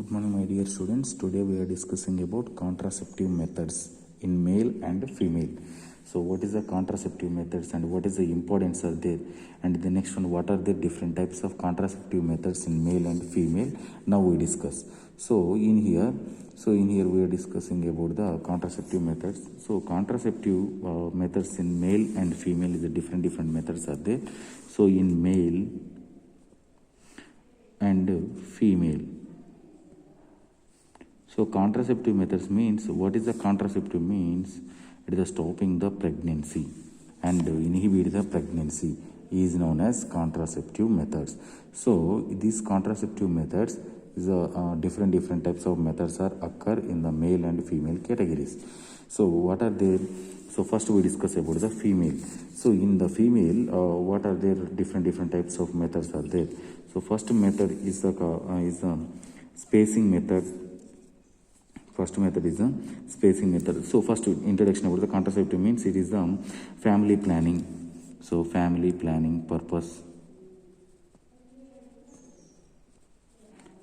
Good morning, my dear students. Today we are discussing about contraceptive methods in male and female. So, what is the contraceptive methods and what is the importance are there? And the next one, what are the different types of contraceptive methods in male and female? Now we discuss. So, in here we are discussing about the contraceptive methods. So, contraceptive methods in male and female is a different methods are there. So, in male and female. So contraceptive methods means, what is the contraceptive means? It is stopping the pregnancy and inhibit the pregnancy is known as contraceptive methods. So these contraceptive methods is different types of methods are occur in the male and female categories. So what are they? So first we discuss about the female. So in the female, what are there different types of methods are there? So first method is the spacing method. First method is the spacing method. So first introduction about the contraceptive means it is the family planning. So family planning purpose.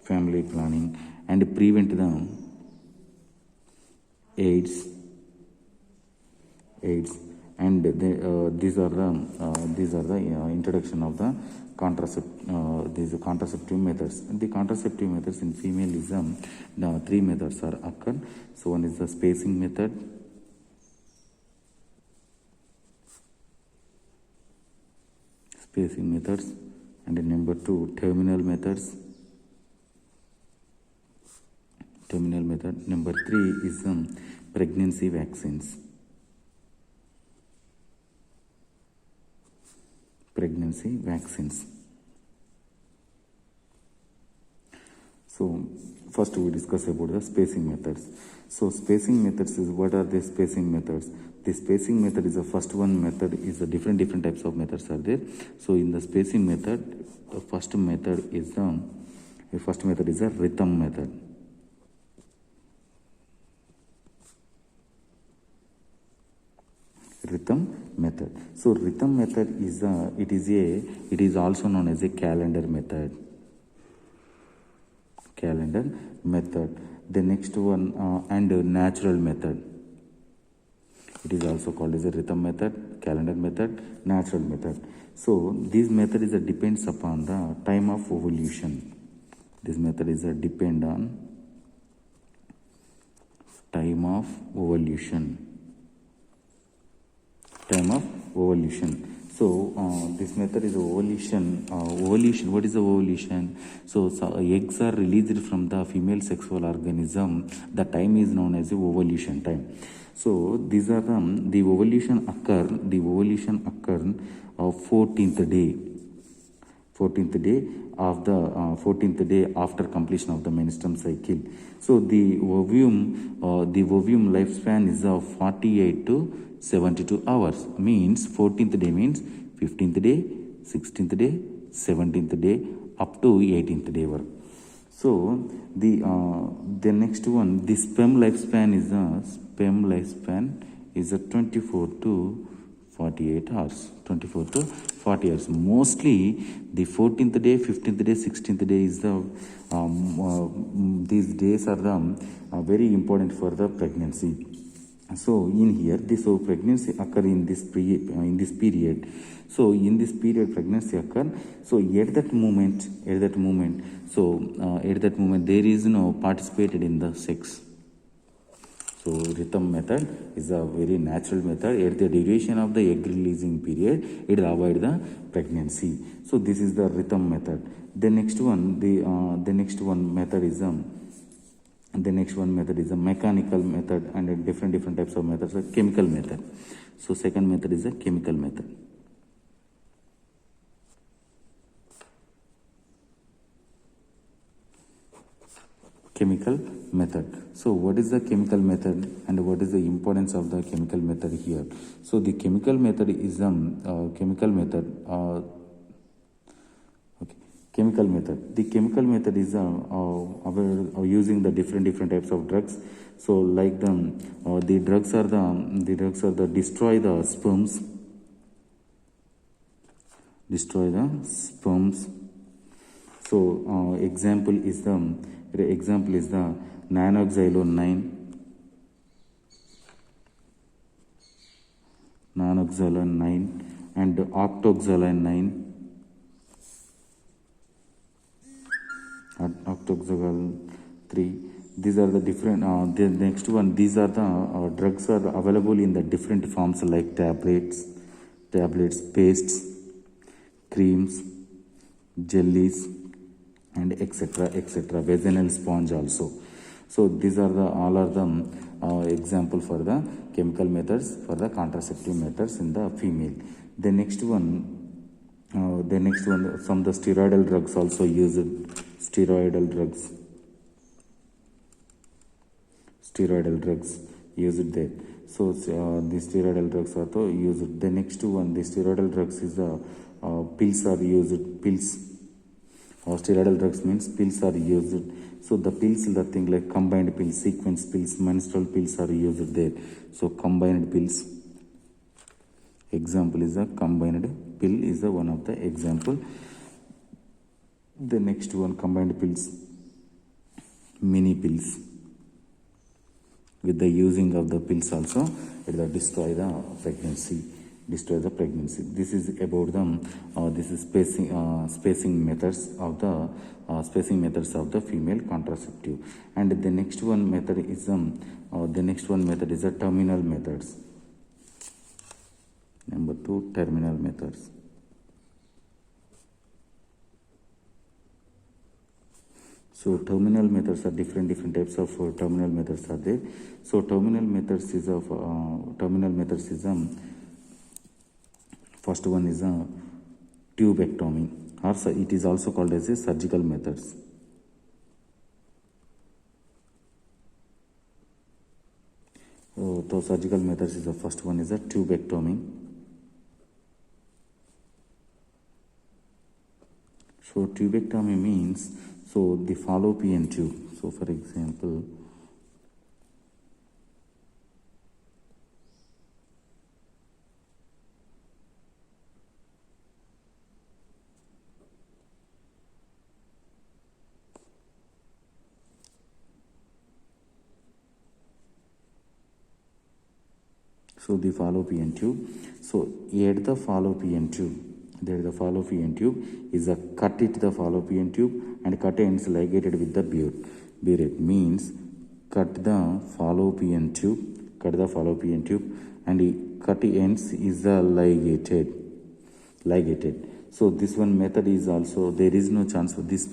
Family planning and prevent the AIDS and these are the introduction of the these contraceptive methods. The contraceptive methods in female is the three methods are occur. So one is the spacing method, and number two terminal methods. Number three is pregnancy vaccines. So first we discuss about the spacing methods. So spacing methods is, what are the spacing methods? The spacing method is the first one method is the different types of methods are there. So in the spacing method, the first method is a rhythm method. So rhythm method is it is also known as a calendar method. The next one and natural method. It is also called as a rhythm method, calendar method, natural method. So this method is depends upon the time of ovulation. This method is depend on time of ovulation. So this method is ovulation. What is the ovulation? So eggs are released from the female sexual organism. The time is known as the ovulation time. So these are the ovulation occur. The ovulation occur of 14th day after completion of the menstrual cycle. So the ovum lifespan is of 48 to 72 hours. Means 14th day means 15th day, 16th day, 17th day up to 18th day work. So the next one, the sperm lifespan is a 24 to 48 hours. 24 to 40 hours. Mostly the 14th day, 15th day, 16th day is the these days are the very important for the pregnancy. So in here, so pregnancy occur in this period. So in this period, pregnancy occur. So at that moment, there is no participated in the sex. So rhythm method is a very natural method. At the duration of the egg releasing period, it will avoid the pregnancy. So this is the rhythm method. The next one method is a mechanical method, and different types of methods like chemical method. So second method is a chemical method. So what is the chemical method and what is the importance of the chemical method here? So the chemical method is The chemical method is using the different types of drugs. So like the drugs are the destroy the sperms. So example is the nanoxylone 9 and octoxylane 9, octoxylane 3. These are the different. The next one. These are the drugs are available in the different forms like tablets, pastes, creams, jellies, and etc. Vaginal sponge also. So these are the all are the example for the chemical methods for the contraceptive methods in the female. The next one. Some of the steroidal drugs also used. Steroidal drugs used there. So the steroidal drugs are also used. The next one, the steroidal drugs is the pills are used. Pills. Steroidal drugs means pills are used. So the pills, the thing like combined pills, sequence pills, menstrual pills are used there. So combined pills. Example is a combined pill is the one of the example. The next one, combined pills, mini pills. With the using of the pills also, it will destroy the pregnancy. This is about this is spacing methods of the female contraceptive. And the next one method is a terminal methods. Number 2, terminal methods. So terminal methods are different types of terminal methods are there. So terminal methods is first one is a tubectomy, or it is also called as a surgical methods. So surgical methods is the first one is a tubectomy. So tubectomy means the fallopian tube. So for example, the fallopian tube. So here the fallopian tube. There the fallopian tube is a cut it the fallopian tube and cut ends ligated with the burette. Means cut the fallopian tube and the cut ends is ligated. So this one method is also, there is no chance for these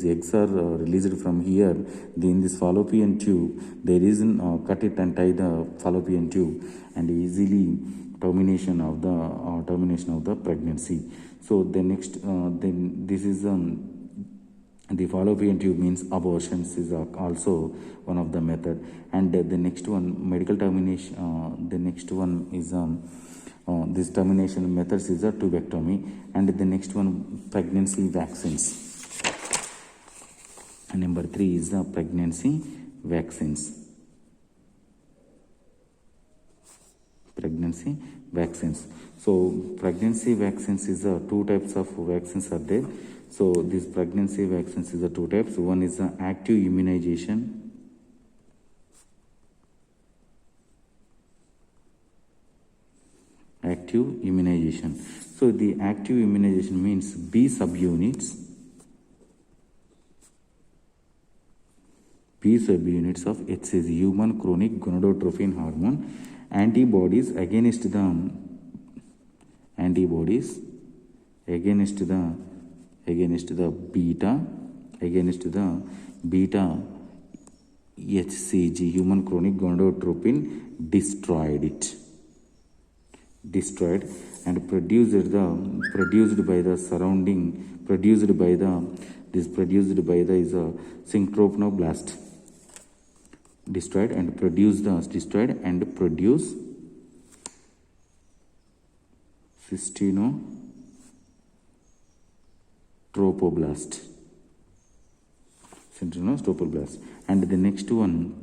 eggs are released from here. In this fallopian tube, there is cut it and tie the fallopian tube and easily termination of the pregnancy. So the next then this is the fallopian tube means abortions is also one of the method. And the next one, medical termination. The next one is this termination methods is a tubectomy. And the next one, pregnancy vaccines. And number 3 is the pregnancy vaccines. So pregnancy vaccines is 2 types of vaccines are there. So these pregnancy vaccines is 2 types. One is active immunization. So the active immunization means B subunits of HCG, human chronic gonadotropin hormone, antibodies against the beta HCG, human chronic gonadotropin, destroyed and produced by the synchronoblast. Destroyed and produce cystinotropoblast. And the next one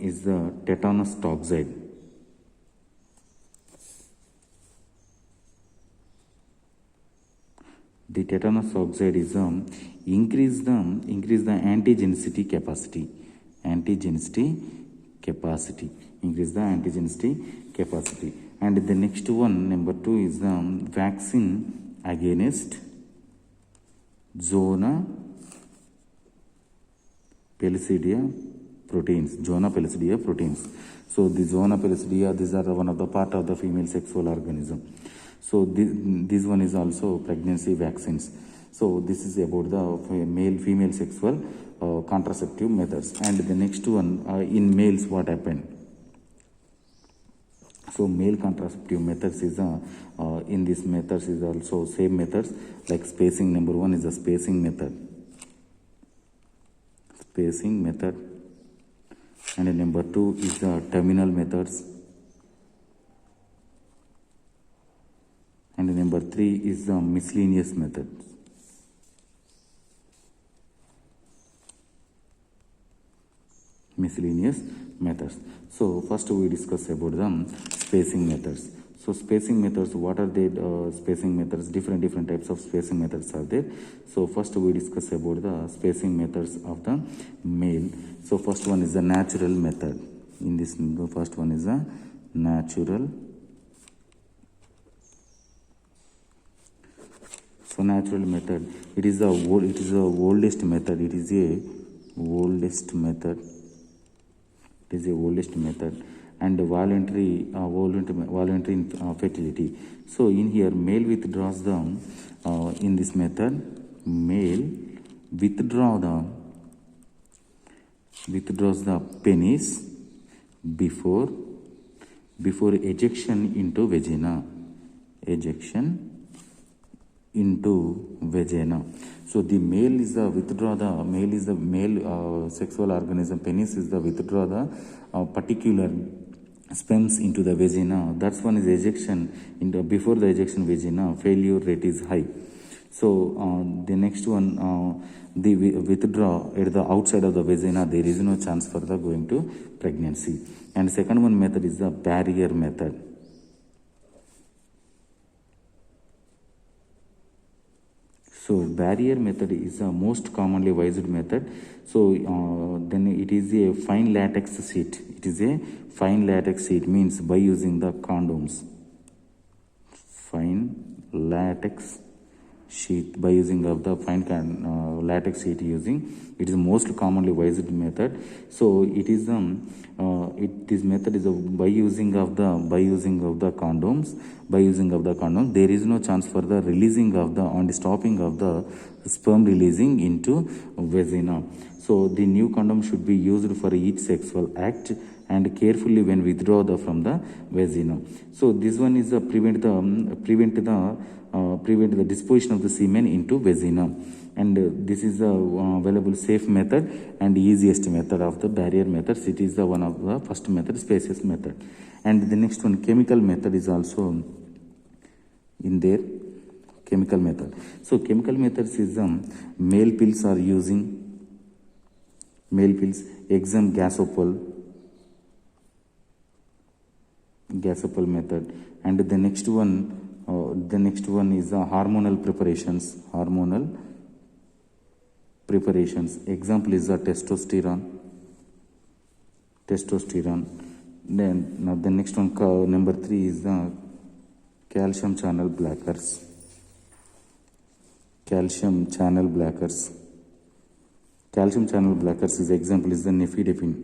is the tetanus toxoid. the tetanus oxide is increase the antigenicity capacity. Increase the antigenicity capacity. And the next one, number 2, is the vaccine against zona pellucidea proteins. So the zona pellucidea, these are one of the part of the female sexual organism. So this one is also pregnancy vaccines. So this is about the male-female sexual contraceptive methods. And the next one, in males, what happened? So male contraceptive methods is in these methods is also same methods like spacing. Number 1 is the spacing method. And number 2 is the terminal methods. And number 3 is the miscellaneous methods. So first we discuss about the spacing methods. So spacing methods, what are they? Spacing methods, different types of spacing methods are there. So first we discuss about the spacing methods of the male. So first one is the natural method. In this, the first one is a natural. So natural method, it is the oldest method. It is a oldest method. And voluntary fertility. So in here, male withdraws the in this method, male withdraws the penis before ejection into vagina. So the male is the male sexual organism. Penis is the withdraw the particular sperms into the vagina. That's one is ejection into before the ejection vagina. Failure rate is high. So the next one, the withdraw at the outside of the vagina. There is no chance for the going to pregnancy. And second one method is the barrier method. So barrier method is the most commonly used method. So then it is a fine latex sheet. Means by using the condoms. Fine latex sheet, by using of the fine latex sheet using. It is most commonly used method. So it is this method is by using of the condoms. There is no chance for the releasing of the stopping of the sperm releasing into vagina. So the new condom should be used for each sexual act and carefully when withdraw from the vagina. So this one is prevent the disposition of the semen into vagina. And this is the available safe method and easiest method of the barrier methods. It is the one of the first method, spacious method. And the next one, chemical method, is also in there. Chemical method. So chemical methods is male pills are using. Male pills, exam gasopol method. And the next one is hormonal preparations. Example is testosterone. Then now the next one, number 3 is the calcium channel blockers. Calcium channel blockers is example is the nifedipine.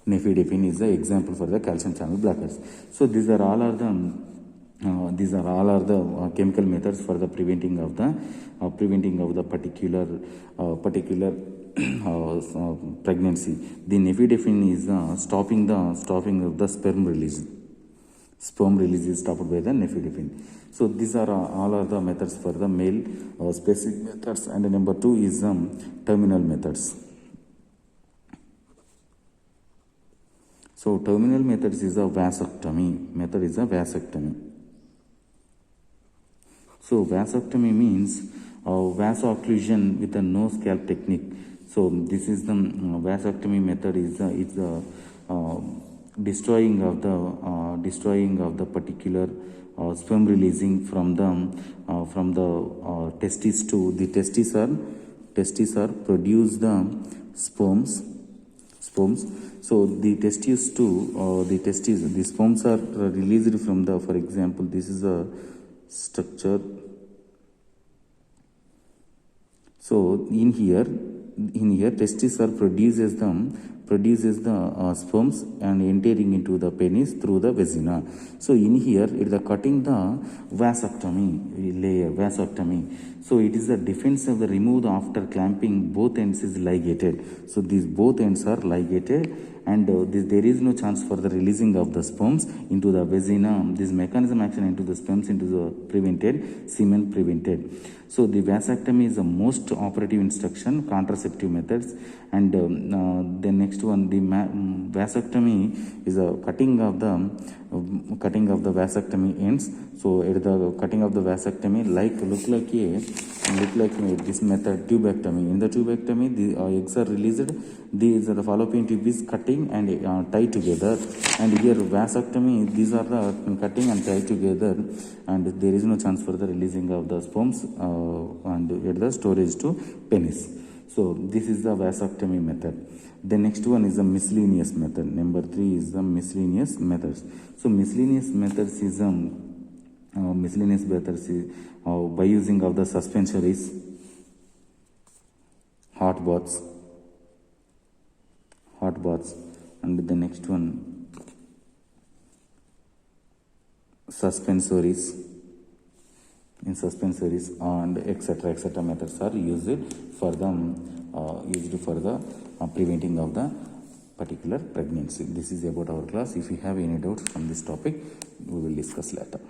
Nifedipine is the example for the calcium channel blockers. So these are all the chemical methods for the preventing of the particular pregnancy. The nifedipine is stopping of the sperm release. Sperm release is stopped by the nifedipine. So these are all the methods for the male specific methods. And number 2 is terminal methods. So terminal methods is a vasectomy. So vasectomy means vaso-occlusion with a no scalp technique. So this is the vasectomy method is destroying of the particular sperm releasing from the testes to the testes are produce the sperms. So the testes to the sperms are released from the, for example, this is a structure. So in here testes are produces the sperms and entering into the penis through the vagina. So in here it is cutting the vasectomy. So it is the defense of the removed after clamping. Both ends is ligated. So these both ends are ligated, and there is no chance for the releasing of the sperms into the vagina. This mechanism action into the sperms into the semen prevented. So the vasectomy is the most operative instruction contraceptive methods. And the next one, the vasectomy is a cutting of the vasectomy ends. So at the cutting of the vasectomy, look like this method tubectomy. In the tubectomy, the eggs are released. The fallopian tube is cutting and tied together. And here vasectomy, these are the cutting and tied together, and there is no chance for the releasing of the sperms and at the storage to penis. So this is the vasectomy method. The next one is the miscellaneous method. Number 3 is the miscellaneous methods. So miscellaneous methods is by using of the suspensories, hot baths, and the next one suspensories and etc methods are used for the preventing of the particular pregnancy. This is about our class. If you have any doubts from this topic, we will discuss later.